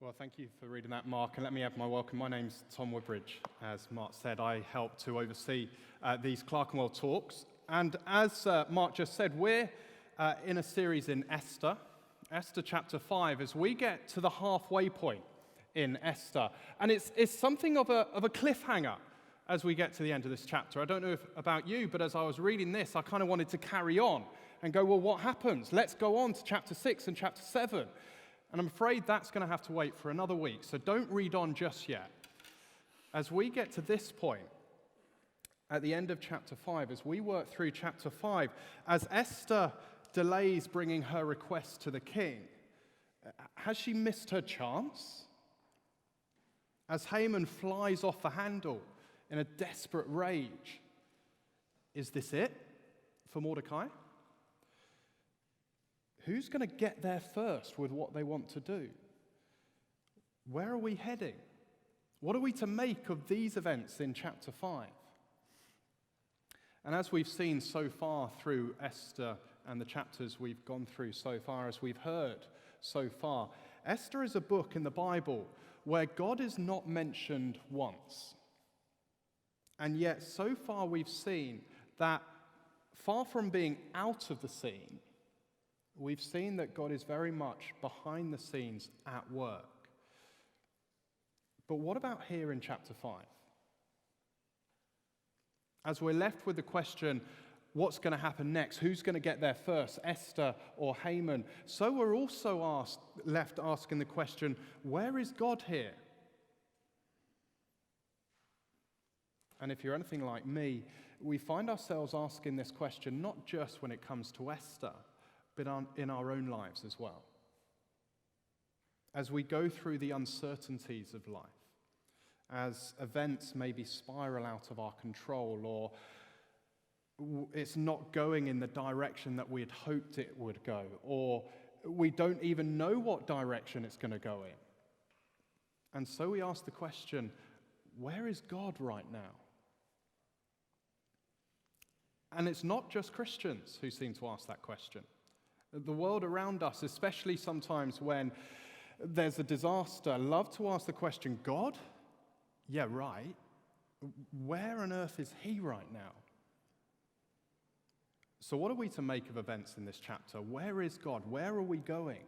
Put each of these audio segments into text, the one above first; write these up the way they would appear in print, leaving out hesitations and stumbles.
Well, thank you for reading that, Mark, and let me add my welcome. My name's Tom Woodbridge. As Mark said, I help to oversee these Clerkenwell talks. And as Mark just said, we're in a series in Esther chapter 5, as we get to the halfway point in Esther. And it's something of a cliffhanger as we get to the end of this chapter. I don't know about you, but as I was reading this, I kind of wanted to carry on and go, well, what happens? Let's go on to chapter 6 and chapter 7. And I'm afraid that's going to have to wait for another week, so don't read on just yet. As we get to this point, at the end of chapter 5, as we work through chapter 5, as Esther delays bringing her request to the king, has she missed her chance? As Haman flies off the handle in a desperate rage, is this it for Mordecai? Who's going to get there first with what they want to do? Where are we heading? What are we to make of these events in chapter 5? And as we've seen so far through Esther and the chapters we've gone through so far, as we've heard so far, Esther is a book in the Bible where God is not mentioned once. And yet so far we've seen that far from being out of the scene, we've seen that God is very much behind the scenes at work. But what about here in chapter 5? As we're left with the question, what's going to happen next? Who's going to get there first, Esther or Haman? So we're also left asking the question, where is God here? And if you're anything like me, we find ourselves asking this question not just when it comes to Esther, but in our own lives as well. As we go through the uncertainties of life, as events maybe spiral out of our control, or it's not going in the direction that we had hoped it would go, or we don't even know what direction it's going to go in. And so we ask the question, where is God right now? And it's not just Christians who seem to ask that question. The world around us, especially sometimes when there's a disaster, love to ask the question, God? Yeah, right. Where on earth is he right now? So what are we to make of events in this chapter? Where is God? Where are we going?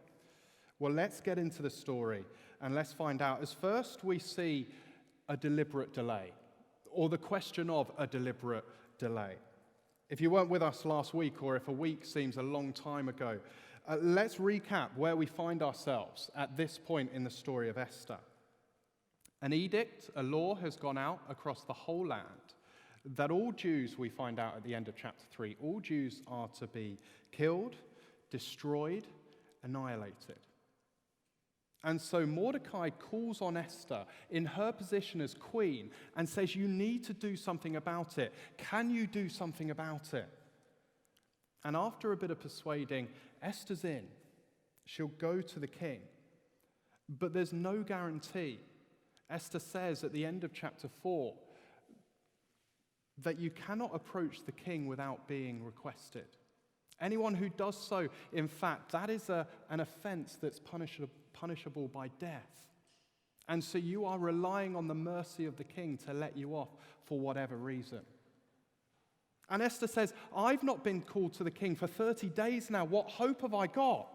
Well, let's get into the story and let's find out. As first we see a deliberate delay, or the question of a deliberate delay. If you weren't with us last week, or if a week seems a long time ago, let's recap where we find ourselves at this point in the story of Esther. An edict, a law has gone out across the whole land that all Jews, we find out at the end of chapter 3, all Jews are to be killed, destroyed, annihilated. And so Mordecai calls on Esther in her position as queen and says, you need to do something about it. Can you do something about it? And after a bit of persuading, Esther's in. She'll go to the king. But there's no guarantee. Esther says at the end of chapter 4 that you cannot approach the king without being requested. Anyone who does so, in fact, that is an offense that's punishable by death. And so you are relying on the mercy of the king to let you off for whatever reason. And Esther says, I've not been called to the king for 30 days now. What hope have I got?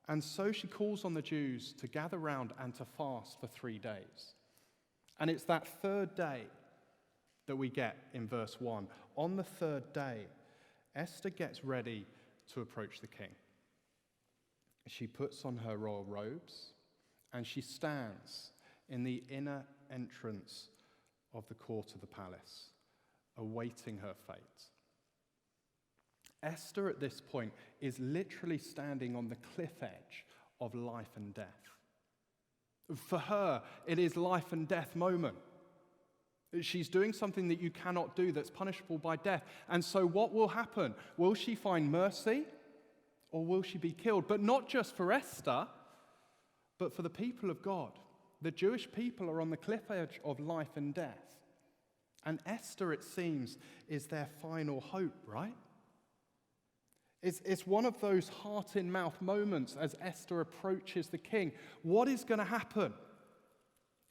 And so she calls on the Jews to gather round and to fast for 3 days. And it's that third day that we get in verse 1. On the third day, Esther gets ready to approach the king. She puts on her royal robes and she stands in the inner entrance of the court of the palace, awaiting her fate. Esther at this point is literally standing on the cliff edge of life and death. For her, it is life and death moment. She's doing something that you cannot do that's punishable by death. And so what will happen? Will she find mercy or will she be killed? But not just for Esther, but for the people of God. The Jewish people are on the cliff edge of life and death. And Esther, it seems, is their final hope, right? It's one of those heart-in-mouth moments as Esther approaches the king. What is going to happen?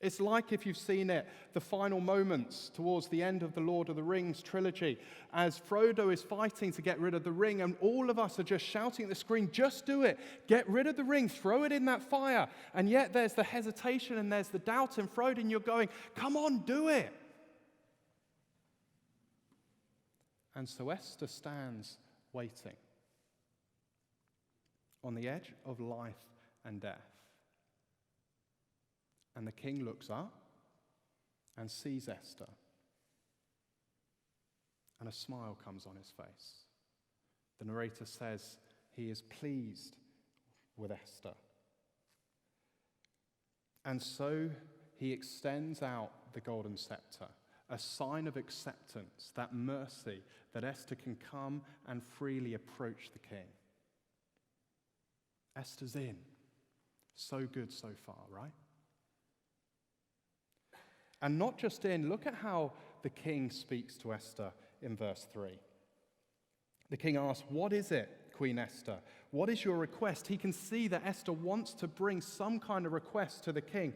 It's like, if you've seen it, the final moments towards the end of the Lord of the Rings trilogy, as Frodo is fighting to get rid of the ring, and all of us are just shouting at the screen, just do it, get rid of the ring, throw it in that fire. And yet there's the hesitation and there's the doubt in Frodo, and you're going, come on, do it. And so Esther stands waiting on the edge of life and death. And the king looks up and sees Esther. And a smile comes on his face. The narrator says he is pleased with Esther. And so he extends out the golden scepter, a sign of acceptance, that mercy, that Esther can come and freely approach the king. Esther's in. So good so far, right? And not just in, look at how the king speaks to Esther in verse 3. The king asks, "What is it, Queen Esther? What is your request?" He can see that Esther wants to bring some kind of request to the king.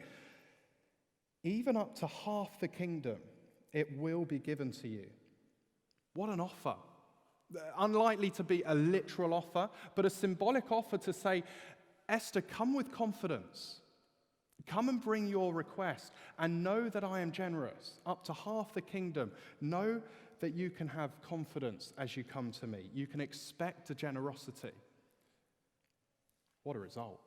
"Even up to half the kingdom, it will be given to you." What an offer. Unlikely to be a literal offer, but a symbolic offer to say, Esther, come with confidence. Come and bring your request, and know that I am generous. Up to half the kingdom. Know that you can have confidence as you come to me. You can expect a generosity. What a result.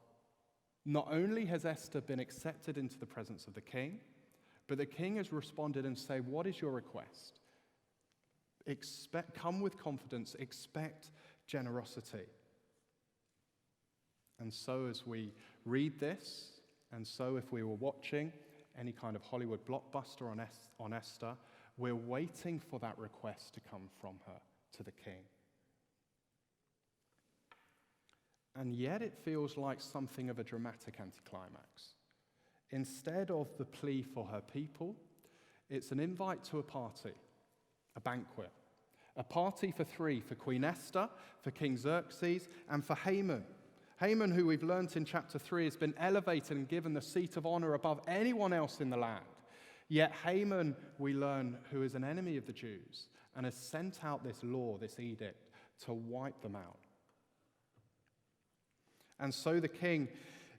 Not only has Esther been accepted into the presence of the king, but the king has responded and said, what is your request? Come with confidence, expect generosity. And so as we read this, and so if we were watching any kind of Hollywood blockbuster on Esther, we're waiting for that request to come from her to the king. And yet it feels like something of a dramatic anticlimax. Instead of the plea for her people, it's an invite to a party, a banquet. A party for three, for Queen Esther, for King Xerxes, and for Haman. Haman, who we've learnt in chapter 3, has been elevated and given the seat of honor above anyone else in the land. Yet Haman, we learn, who is an enemy of the Jews, and has sent out this law, this edict, to wipe them out. And so the king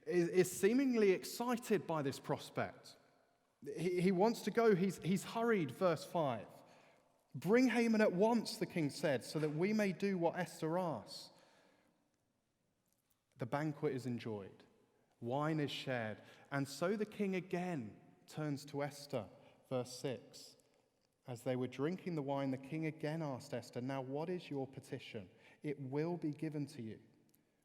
is seemingly excited by this prospect. He wants to go. He's hurried, verse 5. "Bring Haman at once," the king said, "so that we may do what Esther asks." The banquet is enjoyed. Wine is shared. And so the king again turns to Esther, verse 6. As they were drinking the wine, the king again asked Esther, "Now what is your petition? It will be given to you.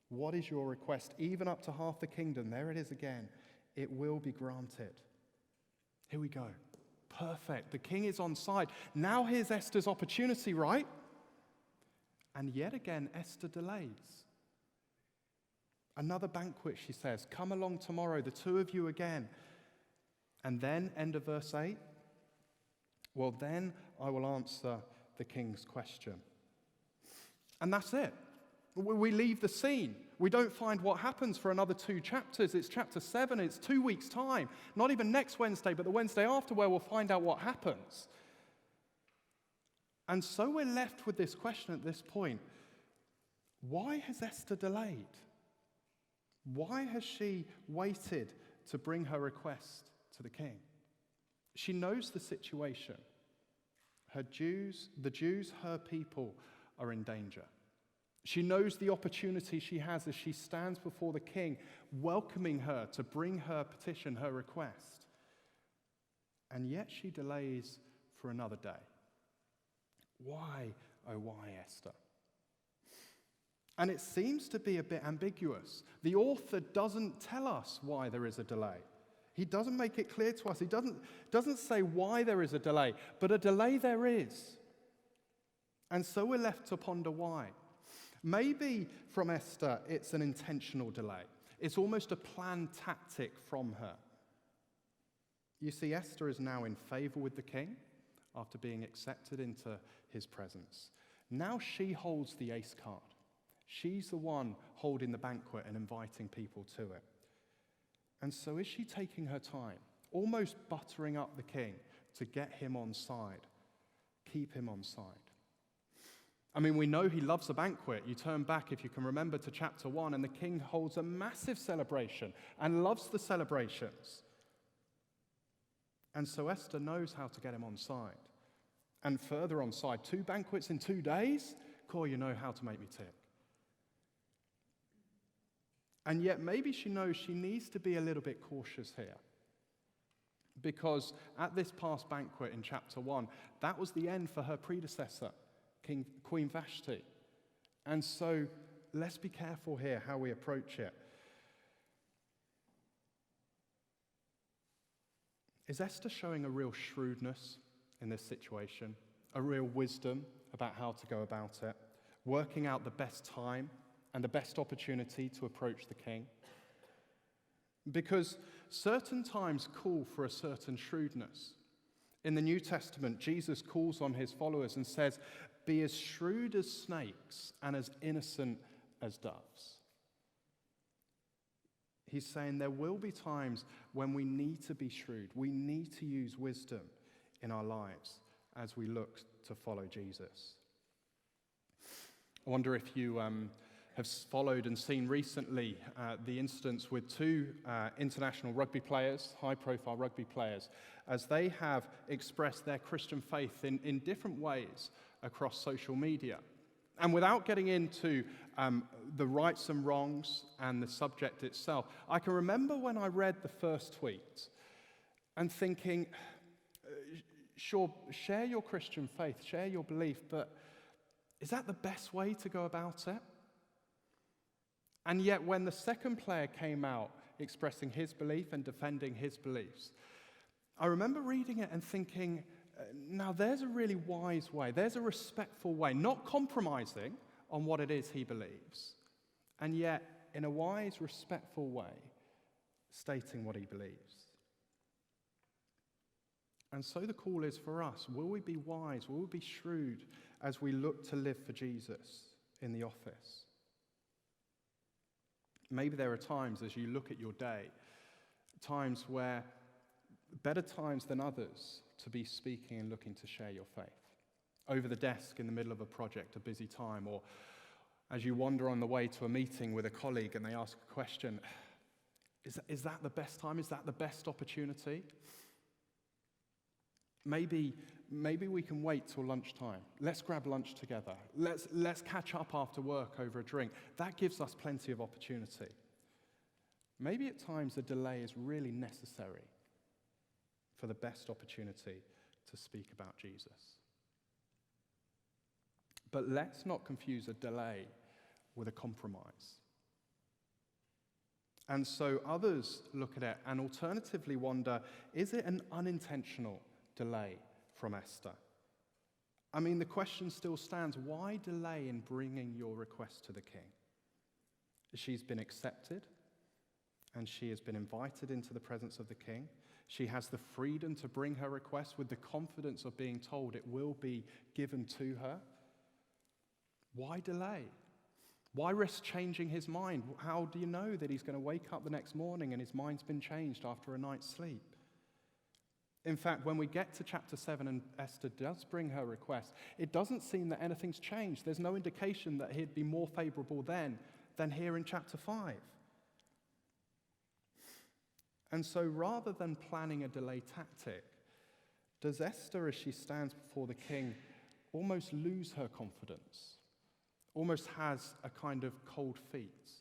What is your request? Even up to half the kingdom." There it is again. "It will be granted." Here we go. Perfect. The king is on side. Now here's Esther's opportunity, right? And yet again, Esther delays. "Another banquet," she says. "Come along tomorrow, the two of you again." And then, end of verse 8. "Well, then I will answer the king's question." And that's it. We leave the scene. We don't find what happens for another 2 chapters. It's chapter 7. It's 2 weeks' time. Not even next Wednesday, but the Wednesday after, where we'll find out what happens. And so we're left with this question at this point. Why has Esther delayed? Why has she waited to bring her request to the king? She knows the situation. The Jews, her people, are in danger. She knows the opportunity she has as she stands before the king, welcoming her to bring her petition, her request. And yet she delays for another day. Why, oh why, Esther? And it seems to be a bit ambiguous. The author doesn't tell us why there is a delay. He doesn't make it clear to us. He doesn't say why there is a delay, but a delay there is. And so we're left to ponder why. Maybe from Esther, it's an intentional delay. It's almost a planned tactic from her. You see, Esther is now in favor with the king after being accepted into his presence. Now she holds the ace card. She's the one holding the banquet and inviting people to it. And so is she taking her time, almost buttering up the king to get him on side, keep him on side? I mean, we know he loves a banquet. You turn back, if you can remember, to chapter 1, and the king holds a massive celebration and loves the celebrations. And so Esther knows how to get him on side. And further on side, 2 banquets in 2 days? Cool, you know how to make me tick. And yet maybe she knows she needs to be a little bit cautious here. Because at this past banquet in chapter 1, that was the end for her predecessor, Queen Vashti. And so let's be careful here how we approach it. Is Esther showing a real shrewdness in this situation, a real wisdom about how to go about it, working out the best time and the best opportunity to approach the king? Because certain times call for a certain shrewdness. In the New Testament, Jesus calls on his followers and says, "Be as shrewd as snakes and as innocent as doves." He's saying there will be times when we need to be shrewd. We need to use wisdom in our lives as we look to follow Jesus. I wonder if you have followed and seen recently the incidents with 2 international rugby players, high-profile rugby players, as they have expressed their Christian faith in different ways across social media. And without getting into the rights and wrongs and the subject itself, I can remember when I read the first tweet and thinking, sure, share your Christian faith, share your belief, but is that the best way to go about it? And yet when the second player came out expressing his belief and defending his beliefs, I remember reading it and thinking, now there's a really wise way, there's a respectful way, not compromising on what it is he believes, and yet in a wise, respectful way, stating what he believes. And so the call is for us, will we be wise, will we be shrewd as we look to live for Jesus in the office? Maybe there are times as you look at your day, times where better times than others to be speaking and looking to share your faith. Over the desk in the middle of a project, a busy time, or as you wander on the way to a meeting with a colleague and they ask a question, is that the best time? Is that the best opportunity? Maybe we can wait till lunchtime. Let's grab lunch together. Let's catch up after work over a drink. That gives us plenty of opportunity. Maybe at times a delay is really necessary for the best opportunity to speak about Jesus. But let's not confuse a delay with a compromise. And so others look at it and alternatively wonder, is it an unintentional delay from Esther? I mean, the question still stands, why delay in bringing your request to the king? She's been accepted, and she has been invited into the presence of the king. She has the freedom to bring her request with the confidence of being told it will be given to her. Why delay? Why risk changing his mind? How do you know that he's going to wake up the next morning and his mind's been changed after a night's sleep? In fact, when we get to chapter 7 and Esther does bring her request, it doesn't seem that anything's changed. There's no indication that he'd be more favorable then than here in chapter 5. And so rather than planning a delay tactic, does Esther, as she stands before the king, almost lose her confidence? Almost has a kind of cold feet,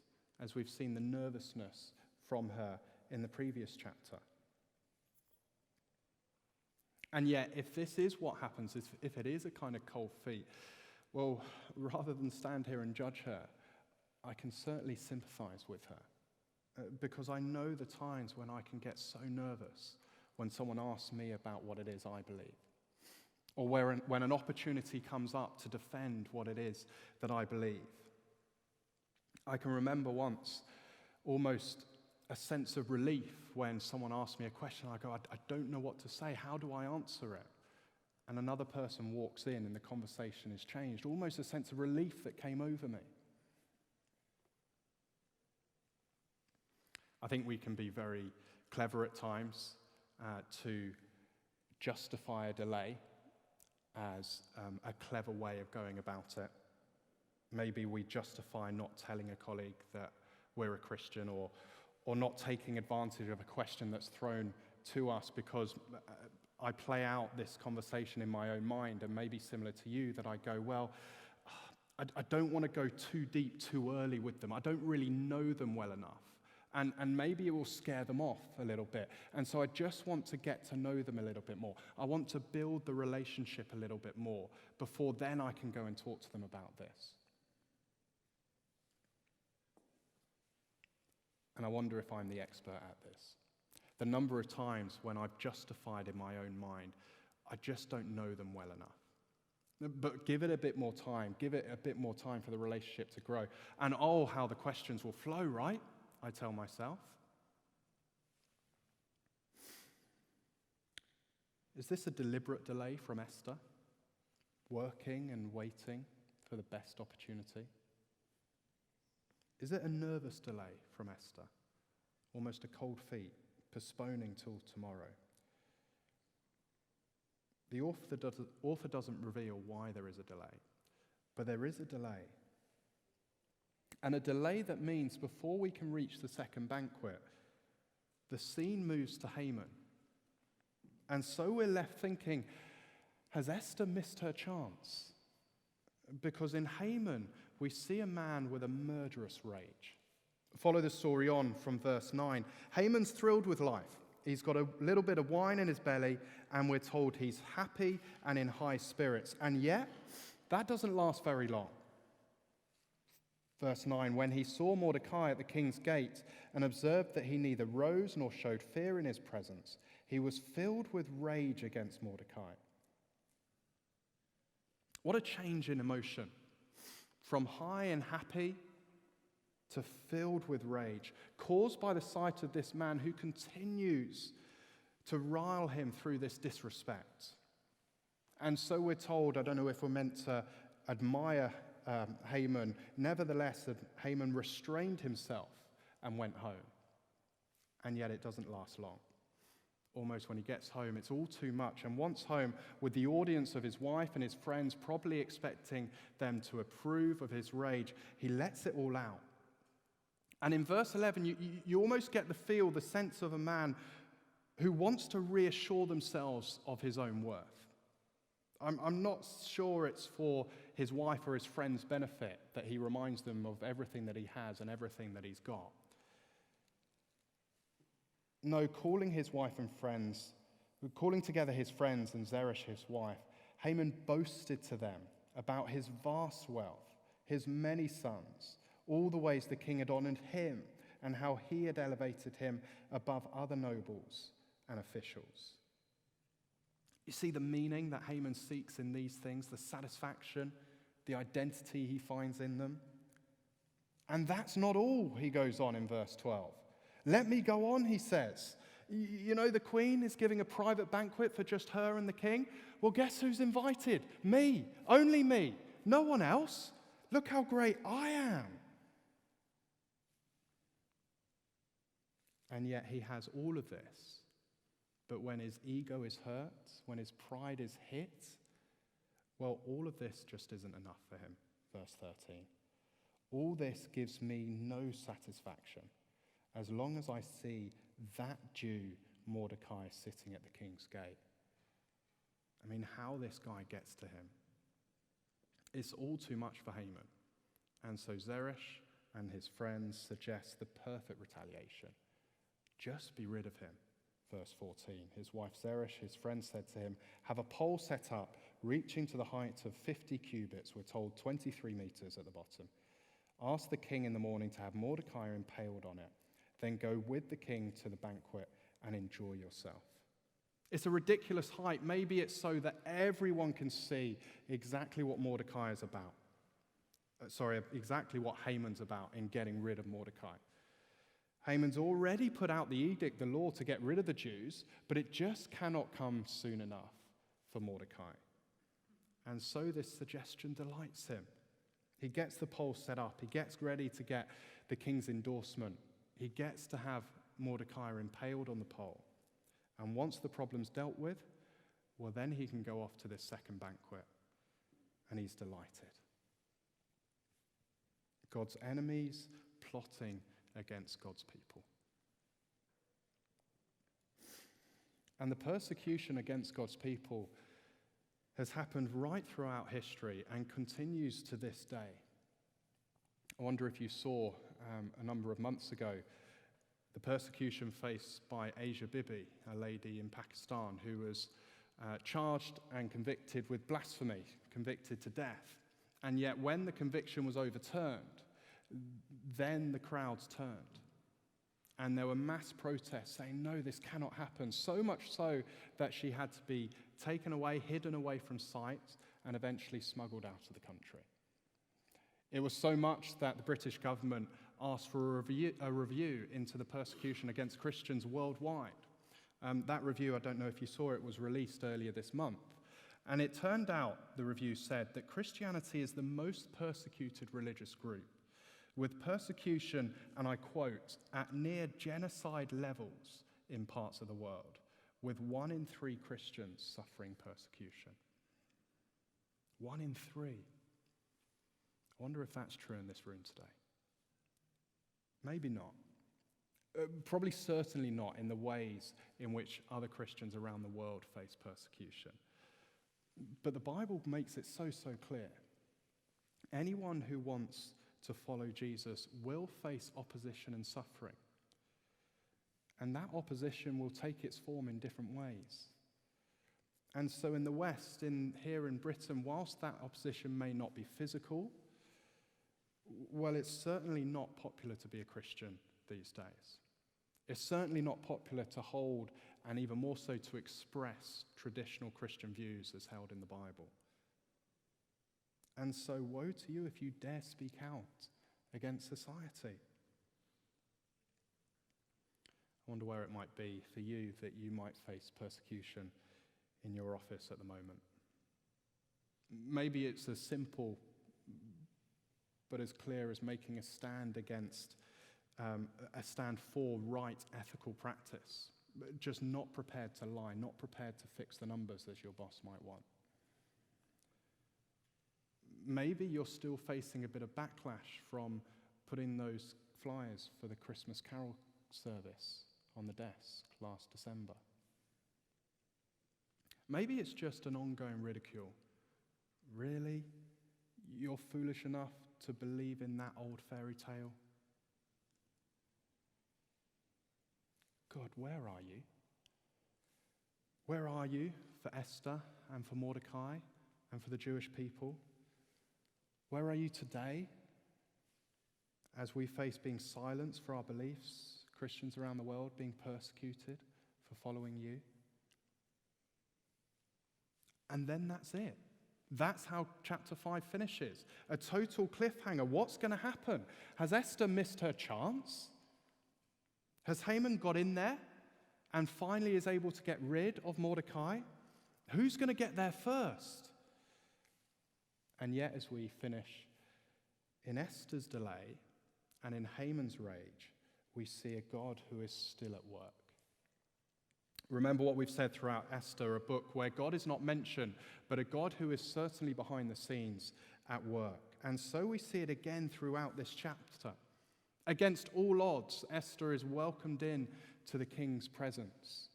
as we've seen the nervousness from her in the previous chapter. And yet, if this is what happens, if it is a kind of cold feet, well, rather than stand here and judge her, I can certainly sympathize with her. Because I know the times when I can get so nervous when someone asks me about what it is I believe. Or when an opportunity comes up to defend what it is that I believe. I can remember once almost a sense of relief when someone asked me a question. I go, I don't know what to say. How do I answer it? And another person walks in and the conversation is changed. Almost a sense of relief that came over me. I think we can be very clever at times to justify a delay as a clever way of going about it. Maybe we justify not telling a colleague that we're a Christian, or not taking advantage of a question that's thrown to us because I play out this conversation in my own mind, and maybe similar to you, that I go, well, I don't want to go too deep too early with them. I don't really know them well enough. And maybe it will scare them off a little bit. And so I just want to get to know them a little bit more. I want to build the relationship a little bit more before then I can go and talk to them about this. And I wonder if I'm the expert at this. The number of times when I've justified in my own mind, I just don't know them well enough. But give it a bit more time. Give it a bit more time for the relationship to grow. And oh, how the questions will flow, right? I tell myself. Is this a deliberate delay from Esther? Working and waiting for the best opportunity? Is it a nervous delay from Esther? Almost a cold feet, postponing till tomorrow? The author doesn't reveal why there is a delay, but there is a delay. And a delay that means before we can reach the second banquet, the scene moves to Haman. And so we're left thinking, has Esther missed her chance? Because in Haman, we see a man with a murderous rage. Follow the story on from verse 9. Haman's thrilled with life. He's got a little bit of wine in his belly, and we're told he's happy and in high spirits. And yet, that doesn't last very long. Verse 9, when he saw Mordecai at the king's gate and observed that he neither rose nor showed fear in his presence, he was filled with rage against Mordecai. What a change in emotion. From high and happy to filled with rage, caused by the sight of this man who continues to rile him through this disrespect. And so we're told, I don't know if we're meant to admire Haman, nevertheless, Haman restrained himself and went home. And yet it doesn't last long. Almost when he gets home, it's all too much. And once home, with the audience of his wife and his friends probably expecting them to approve of his rage, he lets it all out. And in verse 11, you almost get the sense of a man who wants to reassure themselves of his own worth. I'm not sure it's for his wife or his friends' benefit that he reminds them of everything that he has and everything that he's got. No, calling together his friends and Zeresh his wife, Haman boasted to them about his vast wealth, his many sons, all the ways the king had honored him, and how he had elevated him above other nobles and officials. You see the meaning that Haman seeks in these things, the satisfaction, the identity he finds in them. And that's not all, he goes on in verse 12. Let me go on, he says. You know, the queen is giving a private banquet for just her and the king. Well, guess who's invited? Me. Only me. No one else. Look how great I am. And yet he has all of this. But when his ego is hurt, when his pride is hit, well, all of this just isn't enough for him. Verse 13. All this gives me no satisfaction, as long as I see that Jew, Mordecai, sitting at the king's gate. I mean, how this guy gets to him. It's all too much for Haman. And so Zeresh and his friends suggest the perfect retaliation. Just be rid of him. Verse 14, his wife Zeresh, his friend, said to him, have a pole set up, reaching to the height of 50 cubits, we're told 23 meters at the bottom. Ask the king in the morning to have Mordecai impaled on it. Then go with the king to the banquet and enjoy yourself. It's a ridiculous height. Maybe it's so that everyone can see exactly what Mordecai is about. Exactly what Haman's about in getting rid of Mordecai. Haman's already put out the edict, the law, to get rid of the Jews, but it just cannot come soon enough for Mordecai. And so this suggestion delights him. He gets the poll set up. He gets ready to get the king's endorsement He gets to have Mordecai impaled on the pole. And once the problem's dealt with, well, then he can go off to this second banquet. And he's delighted. God's enemies plotting against God's people. And the persecution against God's people has happened right throughout history and continues to this day. I wonder if you saw a number of months ago the persecution faced by Asia Bibi, a lady in Pakistan who was charged and convicted with blasphemy, convicted to death. And yet when the conviction was overturned, then the crowds turned. And there were mass protests saying, no, this cannot happen. So much so that she had to be taken away, hidden away from sight, and eventually smuggled out of the country. It was so much that the British government asked for a review into the persecution against Christians worldwide. That review, I don't know if you saw it, was released earlier this month. And it turned out, the review said, that Christianity is the most persecuted religious group, with persecution, and I quote, at near genocide levels in parts of the world, with 1 in 3 Christians suffering persecution. 1 in 3. I wonder if that's true in this room today. Maybe not. Probably certainly not in the ways in which other Christians around the world face persecution. But the Bible makes it so clear. Anyone who wants to follow Jesus will face opposition and suffering. And that opposition will take its form in different ways. And so in the West, here in Britain, whilst that opposition may not be physical, well, it's certainly not popular to be a Christian these days. It's certainly not popular to hold, and even more so to express, traditional Christian views as held in the Bible. And so woe to you if you dare speak out against society. I wonder where it might be for you that you might face persecution in your office at the moment. Maybe it's as simple but as clear as making a stand against, a stand for right ethical practice, just not prepared to lie, not prepared to fix the numbers as your boss might want. Maybe you're still facing a bit of backlash from putting those flyers for the Christmas Carol service on the desk last December. Maybe it's just an ongoing ridicule. Really? You're foolish enough to believe in that old fairy tale? God, where are you? Where are you for Esther and for Mordecai and for the Jewish people? Where are you today as we face being silenced for our beliefs, Christians around the world being persecuted for following you? And then that's it. That's how chapter 5 finishes. A total cliffhanger. What's going to happen? Has Esther missed her chance? Has Haman got in there and finally is able to get rid of Mordecai? Who's going to get there first? And yet, as we finish, in Esther's delay and in Haman's rage, we see a God who is still at work. Remember what we've said throughout Esther, a book where God is not mentioned, but a God who is certainly behind the scenes at work. And so we see it again throughout this chapter. Against all odds, Esther is welcomed in to the king's presence.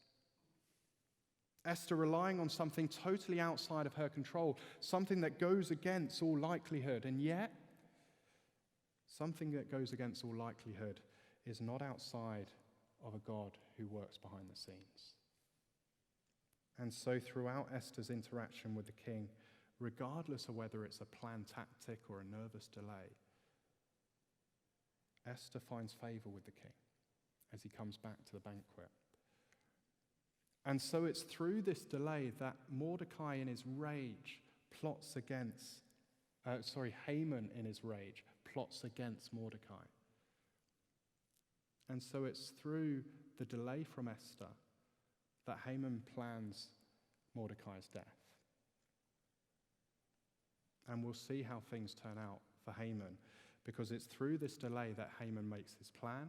Esther relying on something totally outside of her control, something that goes against all likelihood, and yet something that goes against all likelihood is not outside of a God who works behind the scenes. And so throughout Esther's interaction with the king, regardless of whether it's a planned tactic or a nervous delay, Esther finds favor with the king as he comes back to the banquet. And so it's through this delay that Mordecai in his rage plots against, Haman in his rage plots against Mordecai. And so it's through the delay from Esther that Haman plans Mordecai's death. And we'll see how things turn out for Haman, because it's through this delay that Haman makes his plan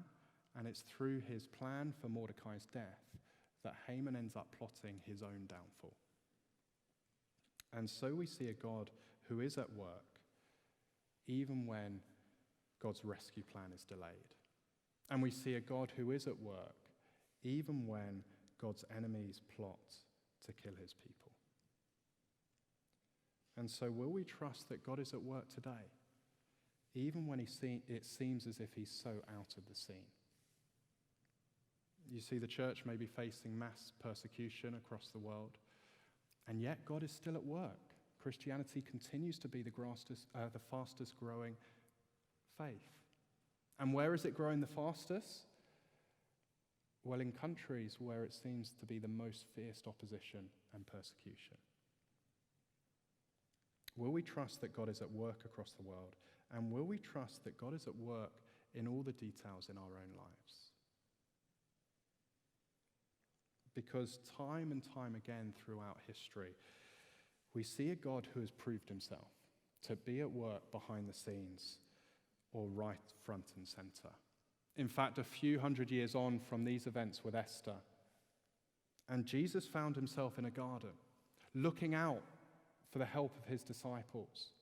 And it's through his plan for Mordecai's death that Haman ends up plotting his own downfall. And so we see a God who is at work, even when God's rescue plan is delayed. And we see a God who is at work, even when God's enemies plot to kill his people. And so will we trust that God is at work today, even when it seems as if he's so out of the scene? You see, the church may be facing mass persecution across the world, and yet God is still at work. Christianity continues to be the fastest growing faith. And where is it growing the fastest? Well, in countries where it seems to be the most fierce opposition and persecution. Will we trust that God is at work across the world? And will we trust that God is at work in all the details in our own lives? Because time and time again throughout history, we see a God who has proved himself to be at work behind the scenes or right front and center. In fact, a few hundred years on from these events with Esther, and Jesus found himself in a garden, looking out for the help of his disciples,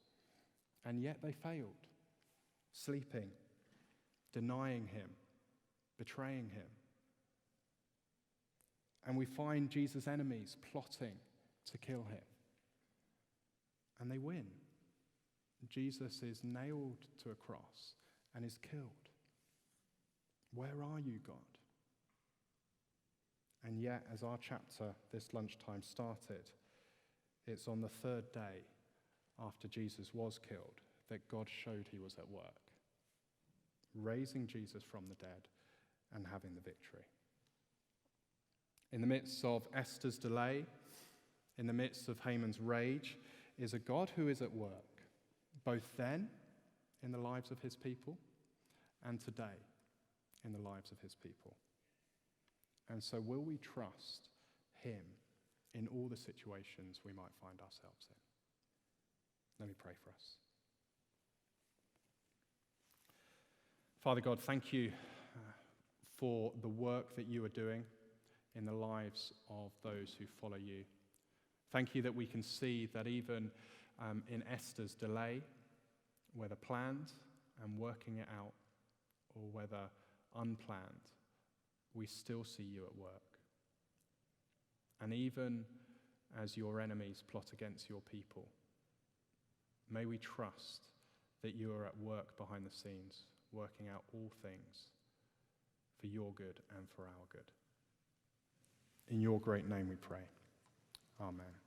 and yet they failed, sleeping, denying him, betraying him. And we find Jesus' enemies plotting to kill him. And they win. Jesus is nailed to a cross and is killed. Where are you, God? And yet, as our chapter this lunchtime started, it's on the third day after Jesus was killed that God showed he was at work, raising Jesus from the dead and having the victory. In the midst of Esther's delay, in the midst of Haman's rage, is a God who is at work, both then in the lives of his people and today in the lives of his people. And so will we trust him in all the situations we might find ourselves in? Let me pray for us. Father God, thank you for the work that you are doing in the lives of those who follow you. Thank you that we can see that even in Esther's delay, whether planned and working it out, or whether unplanned, we still see you at work. And even as your enemies plot against your people, may we trust that you are at work behind the scenes, working out all things for your good and for our good. In your great name we pray. Amen.